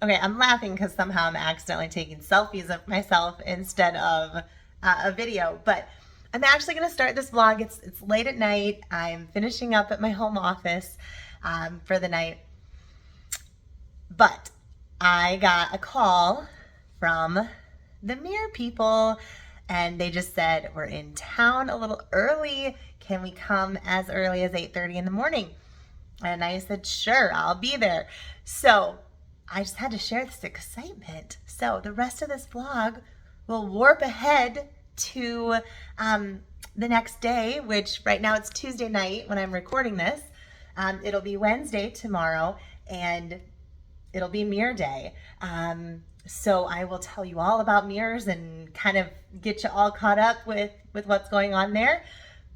Okay, I'm laughing because somehow I'm accidentally taking selfies of myself instead of a video, but I'm actually going to start this vlog. It's late at night. I'm finishing up at my home office for the night, but I got a call from the Mirror people and they just said, we're in town a little early. Can we come as early as 8:30 in the morning? And I said, sure, I'll be there. So I just had to share this excitement. So the rest of this vlog will warp ahead to the next day, which right now it's Tuesday night when I'm recording this. It'll be Wednesday tomorrow, and it'll be mirror day. So I will tell you all about mirrors and kind of get you all caught up with what's going on there.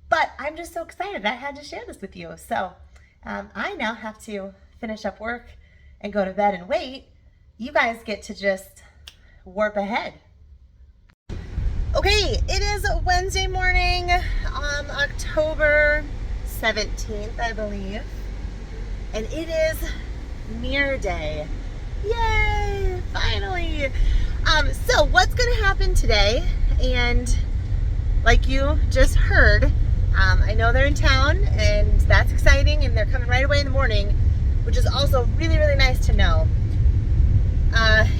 But I'm just so excited I had to share this with you. So I now have to finish up work and go to bed and wait. You guys get to just warp ahead. Okay, it is Wednesday morning, October 17th, I believe. And it is mirror day. Yay, finally. So what's gonna happen today, and like you just heard, I know they're in town and that's exciting, and they're coming right away in the morning, which is also really, really nice to know.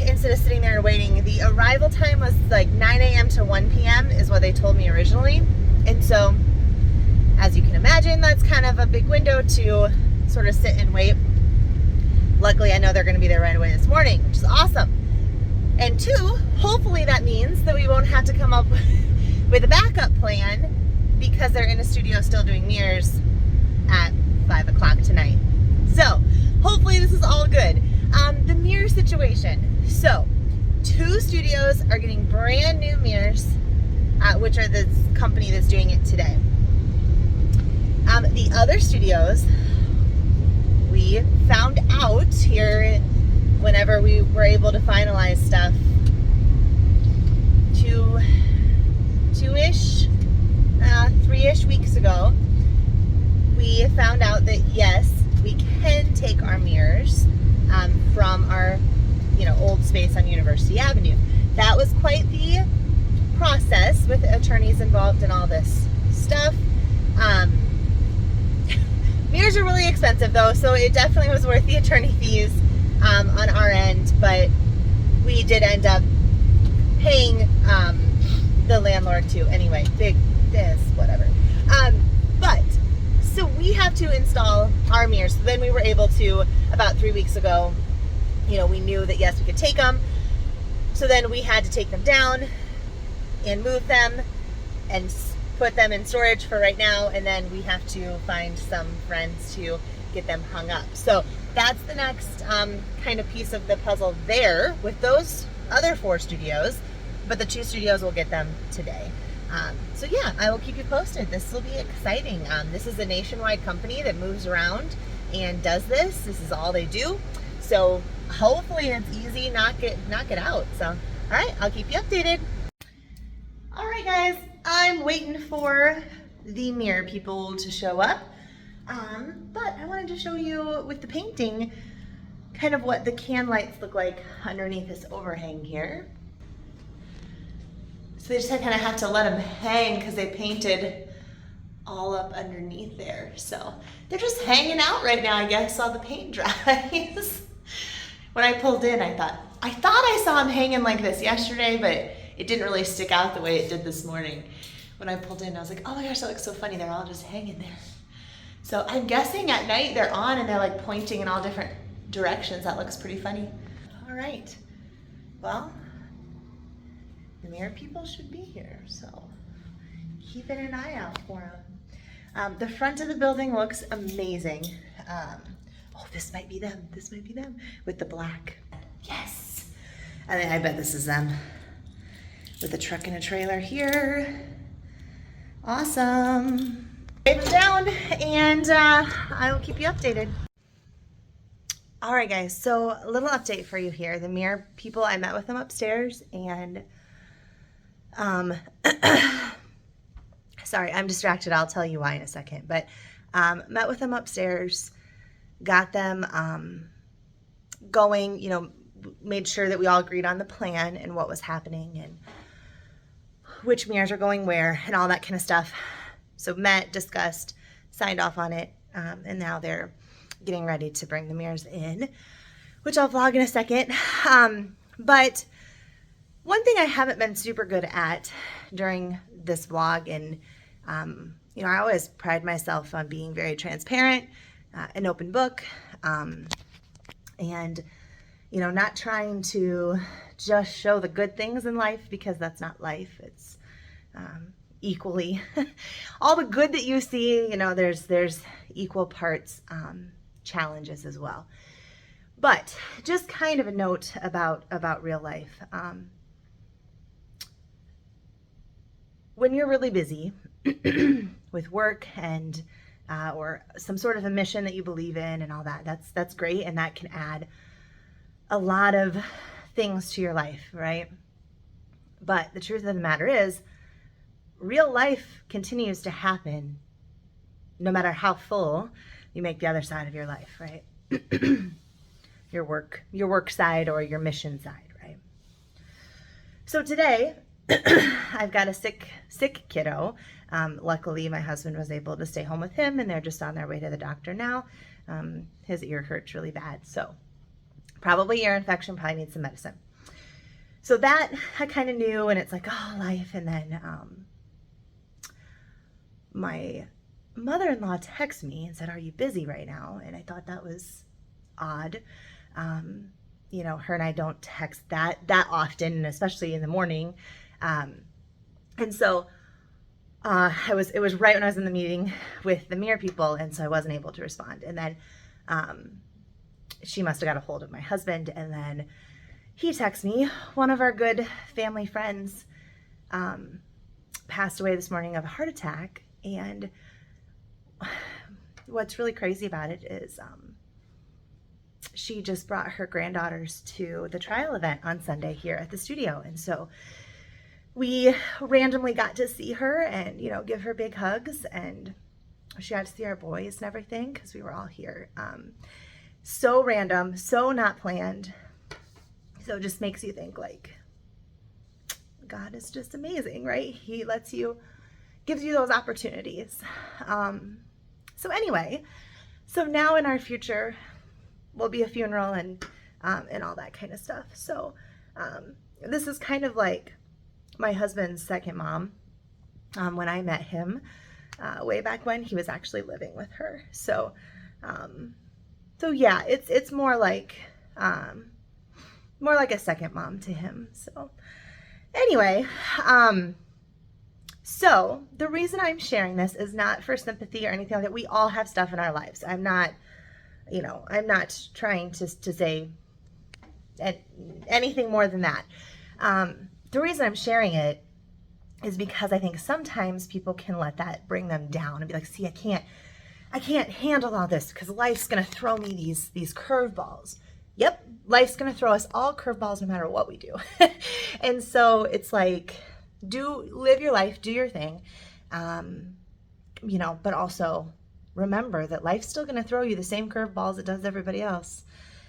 Instead of sitting there and waiting, the arrival time was like 9 a.m. to 1 p.m. is what they told me originally. And so, as you can imagine, that's kind of a big window to sort of sit and wait. Luckily, I know they're going to be there right away this morning, which is awesome. And two, hopefully that means that we won't have to come up with a backup plan because they're in a studio still doing mirrors at 5 o'clock tonight. So hopefully this is all good. The mirror situation. So 2 studios are getting brand new mirrors, which are the company that's doing it today. The other studios, we found out here whenever we were able to finalize stuff, two-ish, 3-ish weeks ago, we found out that yes, we can take our mirrors from our old space on University Avenue. That was quite the process with attorneys involved in all this stuff. Mirrors are really expensive though, so it definitely was worth the attorney fees on our end, but we did end up paying the landlord too. Anyway, whatever. But so we have to install our mirrors. So then we were able to, about 3 weeks ago, we knew that yes, we could take them. So then we had to take them down and move them and put them in storage for right now, and then we have to find some friends to get them hung up. So that's the next kind of piece of the puzzle there with those other 4 studios, but the 2 studios will get them today. So yeah, I will keep you posted. This will be exciting. This is a nationwide company that moves around and does this. This is all they do. So hopefully it's easy, knock it out. So, all right, I'll keep you updated. All right, guys, I'm waiting for the mirror people to show up. But I wanted to show you with the painting kind of what the can lights look like underneath this overhang here. So they just kind of have to let them hang because they painted all up underneath there. So they're just hanging out right now, I guess, while the paint dries. When I pulled in, I thought I saw them hanging like this yesterday, but it didn't really stick out the way it did this morning. When I pulled in, I was like, oh my gosh, that looks so funny. They're all just hanging there. So I'm guessing at night they're on and they're like pointing in all different directions. That looks pretty funny. All right. Well, the mirror people should be here, so keeping an eye out for them. The front of the building looks amazing. Oh, this might be them. This might be them with the black. Yes. I bet this is them with a truck and a trailer here. Awesome. Write them down and I will keep you updated. All right, guys, so a little update for you here. The mirror people, I met with them upstairs, and sorry, I'm distracted. I'll tell you why in a second, but met with them upstairs, got them going, made sure that we all agreed on the plan and what was happening and which mirrors are going where and all that kind of stuff. So met, discussed, signed off on it, and now they're getting ready to bring the mirrors in, which I'll vlog in a second. But one thing I haven't been super good at during this vlog, and you know, I always pride myself on being very transparent, an open book, and you know, not trying to just show the good things in life, because that's not life. It's equally all the good that you see, you know, there's equal parts challenges as well. But just kind of a note about real life. When you're really busy with work and or some sort of a mission that you believe in and all that, that's great, and that can add a lot of things to your life, right? But the truth of the matter is, real life continues to happen no matter how full you make the other side of your life, right? your work side or your mission side, right? So today I've got a sick kiddo. Luckily my husband was able to stay home with him, and they're just on their way to the doctor now. His ear hurts really bad, so probably ear infection, probably needs some medicine. So that I kind of knew, and it's like, oh, life. And then my mother-in-law texted me and said, "Are you busy right now?" And I thought that was odd. You know, her and I don't text that often, and especially in the morning. And so it was right when I was in the meeting with the mirror people, and so I wasn't able to respond. And then she must have got a hold of my husband, and then he texts me, one of our good family friends passed away this morning of a heart attack. And what's really crazy about it is she just brought her granddaughters to the trial event on Sunday here at the studio. And so we randomly got to see her and, you know, give her big hugs, and she got to see our boys and everything because we were all here. So random, so not planned. So it just makes you think, like, God is just amazing, right? He lets you, gives you those opportunities. So anyway, so now in our future will be a funeral and all that kind of stuff. So this is kind of like my husband's second mom. When I met him way back when, he was actually living with her. So so yeah, it's more like a second mom to him. So anyway, so the reason I'm sharing this is not for sympathy or anything like that. We all have stuff in our lives. I'm not, you know, I'm not trying to say anything more than that. The reason I'm sharing it is because I think sometimes people can let that bring them down and be like, see, I can't handle all this because life's going to throw me these curveballs. Yep, life's going to throw us all curveballs no matter what we do. And so it's like, live your life, do your thing, you know, but also remember that life's still going to throw you the same curveballs it does everybody else.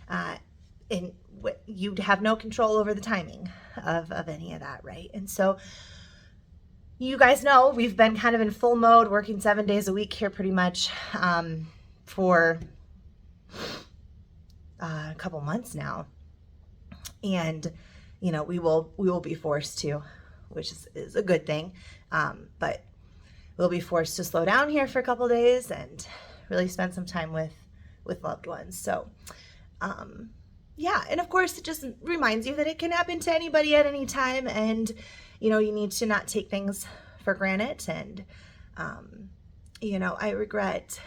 And you have no control over the timing of any of that, right? And so you guys know we've been kind of in full mode, working 7 days a week here pretty much for a couple months now. And, you know, we will be forced to, which is a good thing, but we'll be forced to slow down here for a couple days and really spend some time with loved ones. So, yeah, and of course it just reminds you that it can happen to anybody at any time, and you know, you need to not take things for granted. And you know, I regret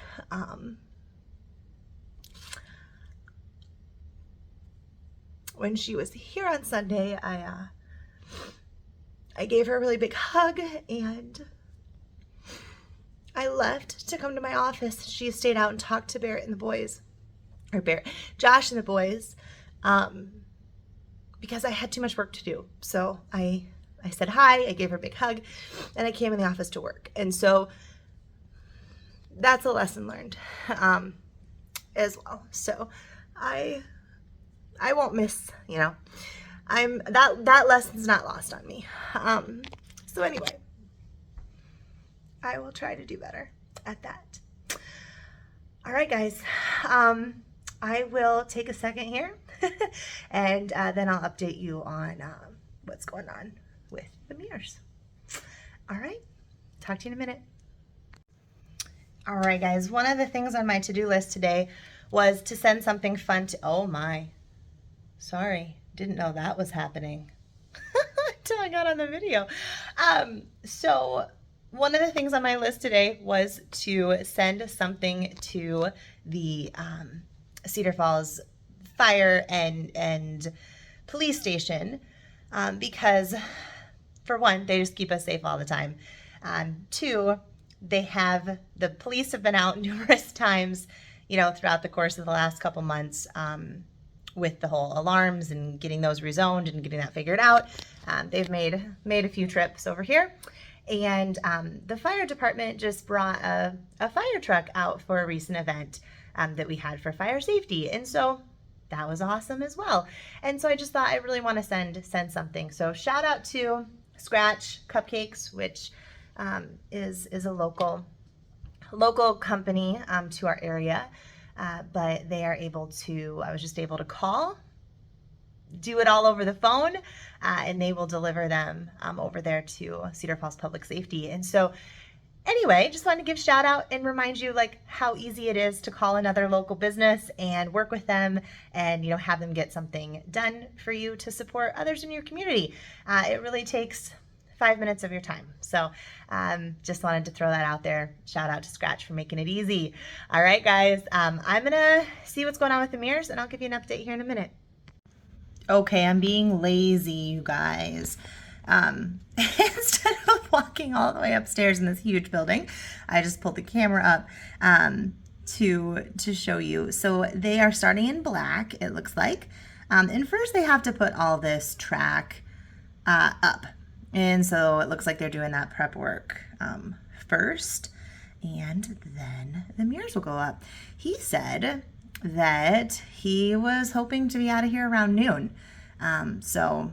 when she was here on Sunday, I gave her a really big hug, and I left to come to my office. She stayed out and talked to Barrett and the boys, or Josh and the boys, because I had too much work to do. So I said hi, I gave her a big hug, and I came in the office to work. And so that's a lesson learned as well. So I I won't miss, you know, that lesson's not lost on me. So anyway, I will try to do better at that. All right, guys. I will take a second here and then I'll update you on what's going on with the mirrors. All right, talk to you in a minute. All right, guys, one of the things on my to-do list today was to send something fun to, oh my, sorry, didn't know that was happening until I got on the video. So one of the things on my list today was to send something to the Cedar Falls Fire and Police Station because, for one, they just keep us safe all the time. Two, the police have been out numerous times, you know, throughout the course of the last couple months with the whole alarms and getting those rezoned and getting that figured out. They've made a few trips over here. And the fire department just brought a fire truck out for a recent event that we had for fire safety. And so that was awesome as well. And so I just thought I really want to send something. So shout out to Scratch Cupcakes, which is a local company to our area. But they are able to, I was just able to call, do it all over the phone, and they will deliver them over there to Cedar Falls Public Safety. And so anyway, just wanted to give shout out and remind you like how easy it is to call another local business and work with them and, you know, have them get something done for you to support others in your community. It really takes 5 minutes of your time. So just wanted to throw that out there. Shout out to Scratch for making it easy. All right, guys, I'm gonna see what's going on with the mirrors and I'll give you an update here in a minute. Okay, I'm being lazy, you guys. Instead of walking all the way upstairs in this huge building, I just pulled the camera up to show you. So they are starting in black, it looks like. And first they have to put all this track up. And so it looks like they're doing that prep work first, and then the mirrors will go up. He said that he was hoping to be out of here around noon. So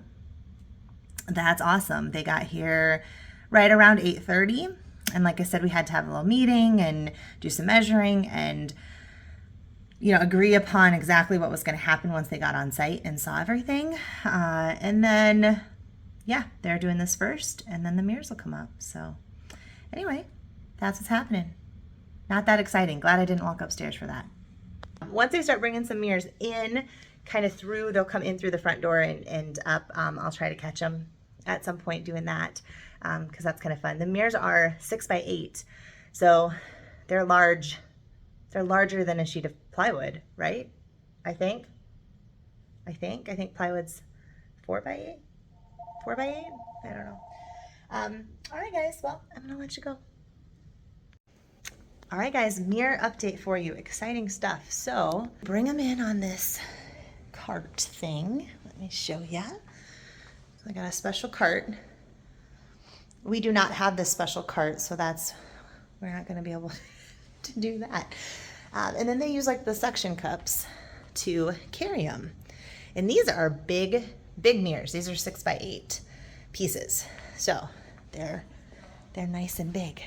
that's awesome. They got here right around 8:30. And like I said, we had to have a little meeting and do some measuring and, you know, agree upon exactly what was going to happen once they got on site and saw everything. And then, yeah, they're doing this first and then the mirrors will come up. So anyway, that's what's happening. Not that exciting. Glad I didn't walk upstairs for that. Once they start bringing some mirrors in, kind of through, they'll come in through the front door and up. I'll try to catch them at some point doing that because that's kind of fun. The mirrors are 6 by 8, so they're large. They're larger than a sheet of plywood, right? I think plywood's 4 by 8. 4 by 8? I don't know. All right, guys. Well, I'm gonna let you go. All right, guys, mirror update for you. Exciting stuff. So bring them in on this cart thing. Let me show you. I got a special cart. We do not have this special cart, so we're not going to be able to do that. And then they use like the suction cups to carry them. And these are big mirrors. These are 6 by 8 pieces. So they're nice and big.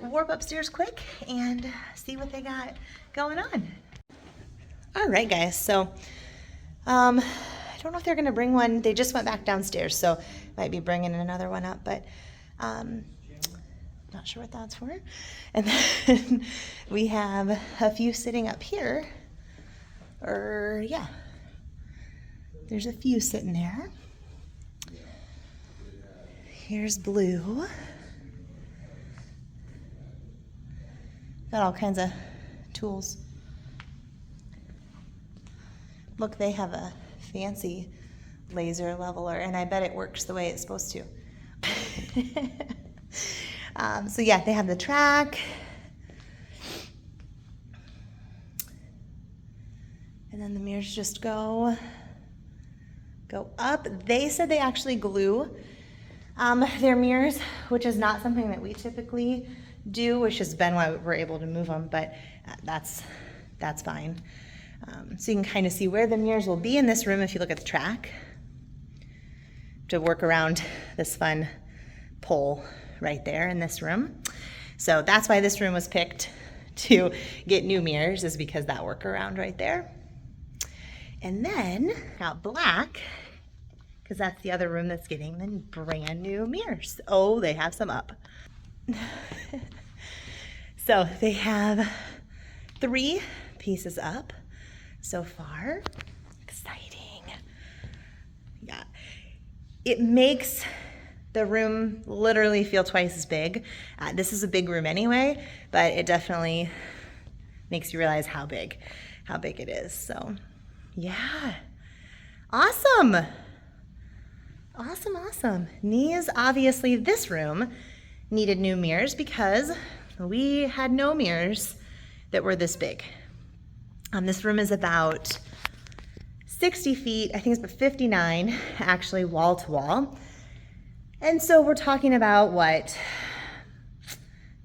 Warp upstairs quick and see what they got going on. All right, guys, so I don't know if they're gonna bring one. They just went back downstairs, so might be bringing another one up, but not sure what that's for. And then we have a few sitting up here, yeah, there's a few sitting there. Here's blue. Got all kinds of tools. Look, they have a fancy laser leveler, and I bet it works the way it's supposed to. So yeah, they have the track. And then the mirrors just go up. They said they actually glue their mirrors, which is not something that we typically do, which has been why we're able to move them, but that's fine. So you can kind of see where the mirrors will be in this room if you look at the track, to work around this fun pole right there in this room. So that's why this room was picked to get new mirrors, is because that workaround right there. And then got black, because that's the other room that's getting the brand new mirrors. Oh, they have some up. So they have 3 pieces up so far. Exciting. Yeah. It makes the room literally feel twice as big. This is a big room anyway, but it definitely makes you realize how big it is. So yeah, awesome. Awesome. These, obviously this room needed new mirrors because we had no mirrors that were this big. This room is about 60 feet, I think it's about 59 actually, wall to wall. And so we're talking about what,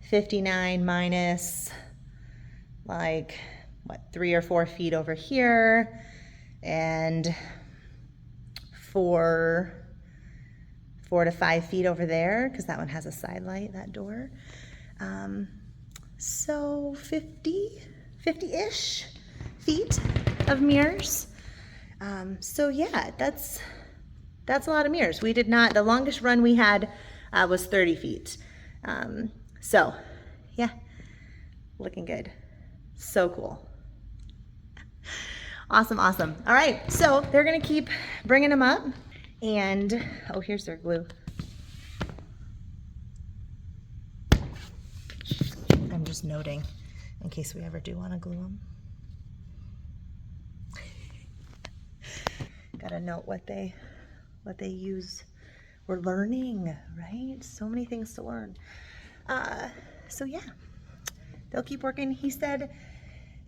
59 minus like what, 3 or 4 feet over here, and 4 to 5 feet over there, because that one has a side light, that door. So 50-ish feet of mirrors. So yeah, that's a lot of mirrors. We did not, the longest run we had was 30 feet. So yeah, looking good. So cool. Awesome. All right, so they're gonna keep bringing them up, and oh, here's their glue. I'm just noting in case we ever do want to glue them. Gotta note what they use. We're learning, right? So many things to learn. So yeah, they'll keep working. He said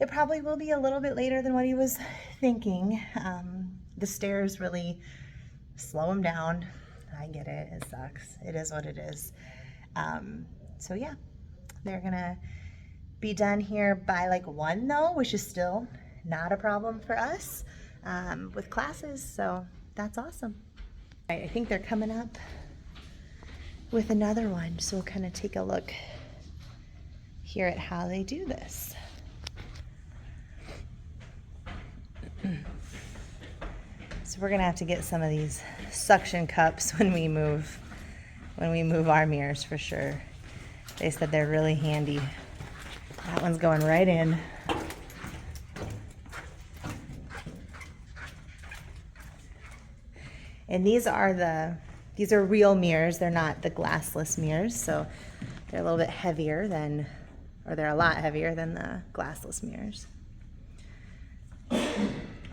it probably will be a little bit later than what he was thinking. The stairs really slow him down. I get it, it sucks. It is what it is. So yeah, they're gonna be done here by like 1 though, which is still not a problem for us with classes, so that's awesome. I think they're coming up with another one, so we'll kind of take a look here at how they do this. So we're gonna have to get some of these suction cups when we move our mirrors for sure. They said they're really handy. That one's going right in. And these are real mirrors. They're not the glassless mirrors, so they're a little bit heavier than, or they're a lot heavier than the glassless mirrors.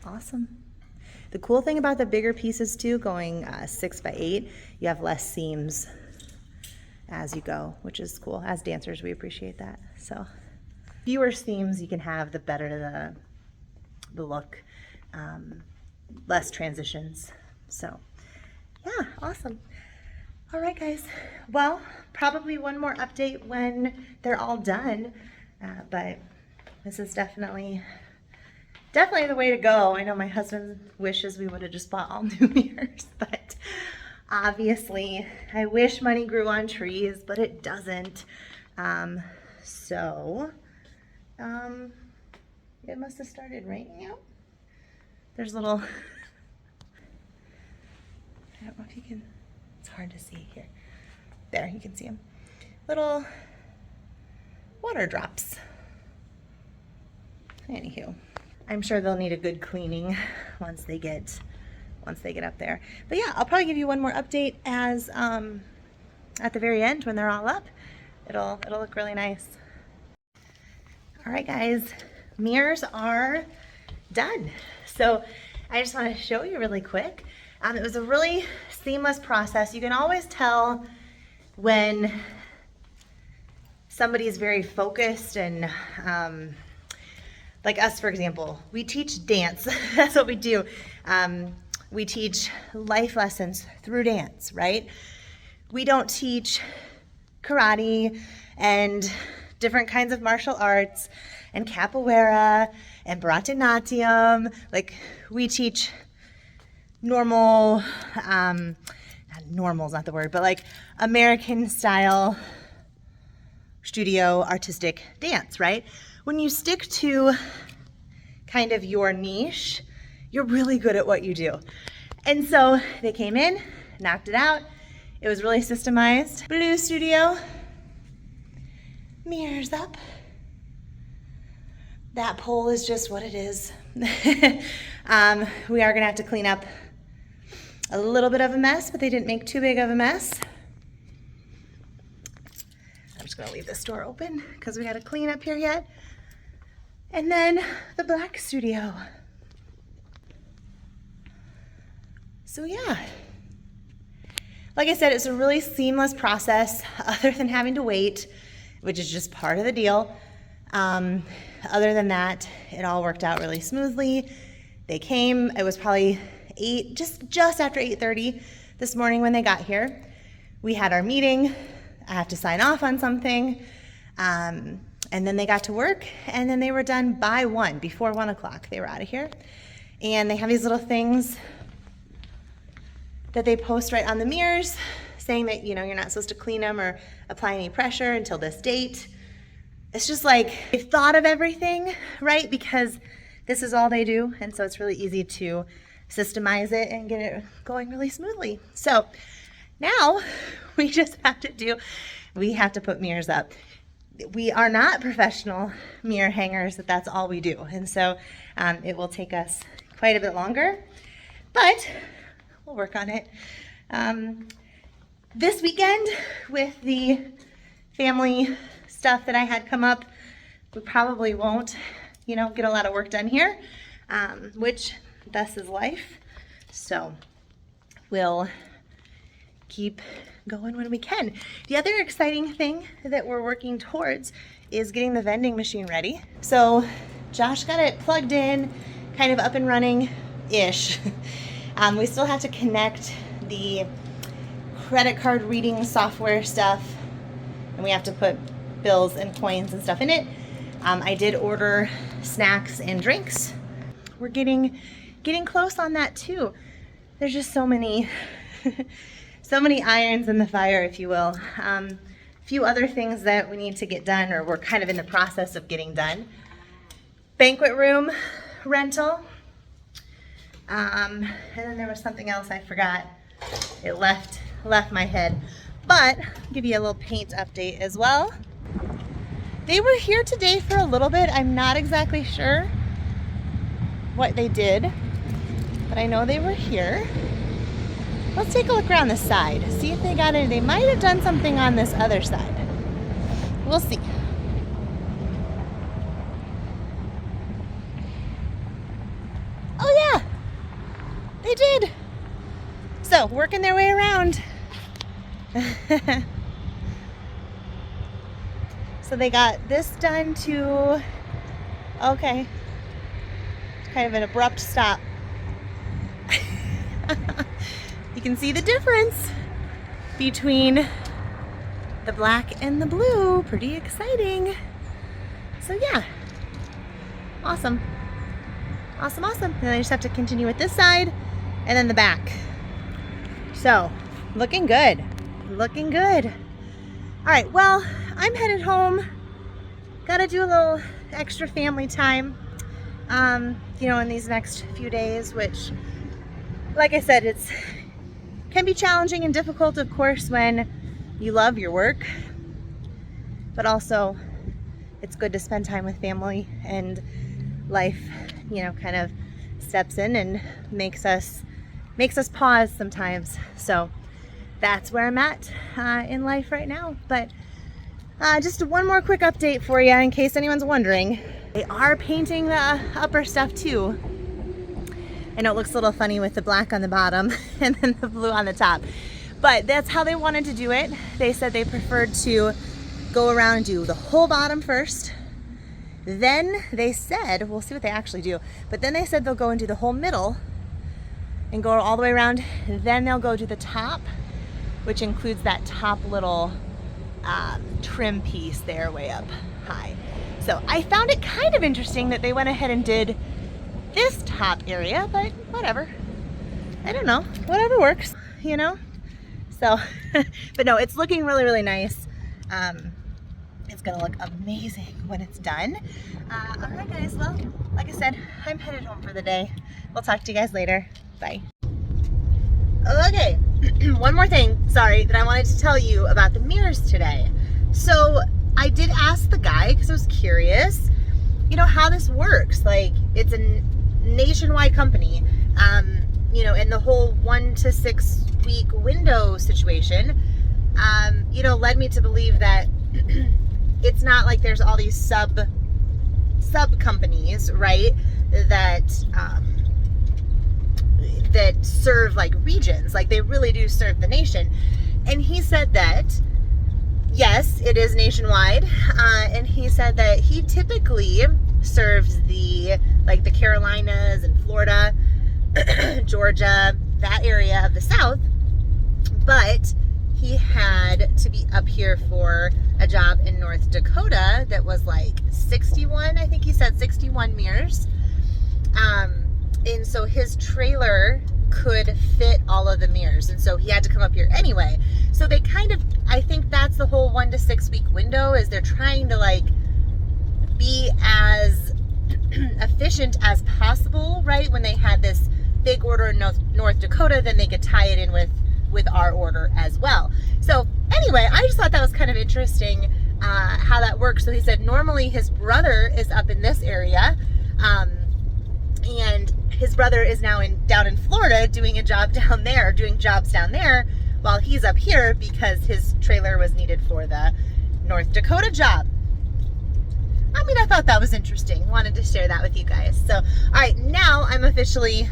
Awesome. The cool thing about the bigger pieces too, going 6 by 8, you have less seams as you go, which is cool. As dancers, we appreciate that. So fewer seams you can have, the better the look, less transitions. So yeah, awesome. All right, guys. Well, probably one more update when they're all done, but this is definitely the way to go. I know my husband wishes we would have just bought all new mirrors, but obviously I wish money grew on trees, but it doesn't. It must have started raining out. There's little, I don't know if you can, it's hard to see here. There, you can see them. Little water drops. Anywho, I'm sure they'll need a good cleaning once they get up there. But yeah, I'll probably give you one more update as at the very end when they're all up. It'll look really nice. All right, guys, mirrors are done. So I just want to show you really quick. It was a really seamless process. You can always tell when somebody is very focused and like us, for example, we teach dance. That's what we do. We teach life lessons through dance, right? We don't teach karate and different kinds of martial arts and capoeira and Bharatanatyam. Like, we teach normal, normal's not the word, but like American style studio artistic dance, right? When you stick to kind of your niche, you're really good at what you do. And so they came in, knocked it out. It was really systemized. Blue studio, mirrors up. That pole is just what it is. We are gonna have to clean up a little bit of a mess, but they didn't make too big of a mess. I'm just gonna leave this door open because we gotta clean up here yet. And then the black studio. So yeah, like I said, it's a really seamless process other than having to wait, which is just part of the deal. Other than that, it all worked out really smoothly. They came, it was probably just after 8:30 this morning when they got here. We had our meeting. I have to sign off on something. And then they got to work, and then they were done by 1, before 1 o'clock. They were out of here. And they have these little things that they post right on the mirrors saying that, you know, you're not supposed to clean them or apply any pressure until this date. It's just like, they've thought of everything, right? Because this is all they do, and so it's really easy to systemize it and get it going really smoothly. So now we just have to put mirrors up. We are not professional mirror hangers, that's all we do. And so it will take us quite a bit longer, but we'll work on it. This weekend, with the family stuff that I had come up, we probably won't, you know, get a lot of work done here, which thus is life. So we'll keep going when we can. The other exciting thing that we're working towards is getting the vending machine ready. So Josh got it plugged in, kind of up and running-ish. We still have to connect the credit card reading software stuff, and we have to put bills and coins and stuff in it. I did order snacks and drinks. We're getting close on that too. There's just so many so many irons in the fire, if you will. A few other things that we need to get done, or we're kind of in the process of getting done. Banquet room rental. And then there was something else I forgot. It left my head. But I'll give you a little paint update as well. They were here today for a little bit. I'm not exactly sure what they did, but I know they were here. Let's take a look around the side, see if they got it. They might have done something on this other side. We'll see. Oh yeah, they did. So, working their way around. So they got this done too. Okay. It's kind of an abrupt stop. You can see the difference between the black and the blue. Pretty exciting. So yeah. Awesome. Awesome, awesome. And then I just have to continue with this side and then the back. So, looking good. Looking good. All right, well, I'm headed home. Gotta do a little extra family time, you know, in these next few days, which, like I said, can be challenging and difficult, of course, when you love your work, but also it's good to spend time with family, and life, you know, kind of steps in and makes us pause sometimes. So that's where I'm at in life right now. But just one more quick update for you in case anyone's wondering. They are painting the upper stuff too. I know it looks a little funny with the black on the bottom and then the blue on the top, but that's how they wanted to do it. They said they preferred to go around and do the whole bottom first. Then they said, we'll see what they actually do, but then they said they'll go and do the whole middle and go all the way around. Then they'll go to the top, which includes that top little trim piece there way up high. So I found it kind of interesting that they went ahead and did this top area, but whatever. I don't know, whatever works, you know? So, but no, it's looking really, really nice. It's gonna look amazing when it's done. All right, guys, well, like I said, I'm headed home for the day. We'll talk to you guys later. Bye. Okay, one more thing, sorry, that I wanted to tell you about the mirrors today. So I did ask the guy, because I was curious, you know, how this works. Like, it's a nationwide company, you know, and the whole 1 to 6 week window situation, you know, led me to believe that it's not like there's all these sub companies, right, that that serve like regions. Like, they really do serve the nation. And he said that yes, it is nationwide, and he said that he typically serves the Carolinas and Florida, Georgia, that area of the South, but he had to be up here for a job in North Dakota that was like 61, I think he said 61 mirrors. And so his trailer could fit all of the mirrors, and so he had to come up here anyway. So they kind of, I think that's the whole 1 to 6 week window, is they're trying to like be as efficient as possible, right? When they had this big order in North Dakota, then they could tie it in with our order as well. So anyway, I just thought that was kind of interesting, how that works. So he said normally his brother is up in this area, and his brother is now down in Florida doing jobs down there, while he's up here because his trailer was needed for the North Dakota job. I mean, I thought that was interesting. Wanted to share that with you guys. So, all right, now I'm officially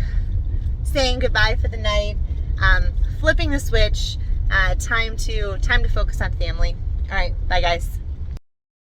saying goodbye for the night. Flipping the switch. Time to focus on family. All right, bye guys.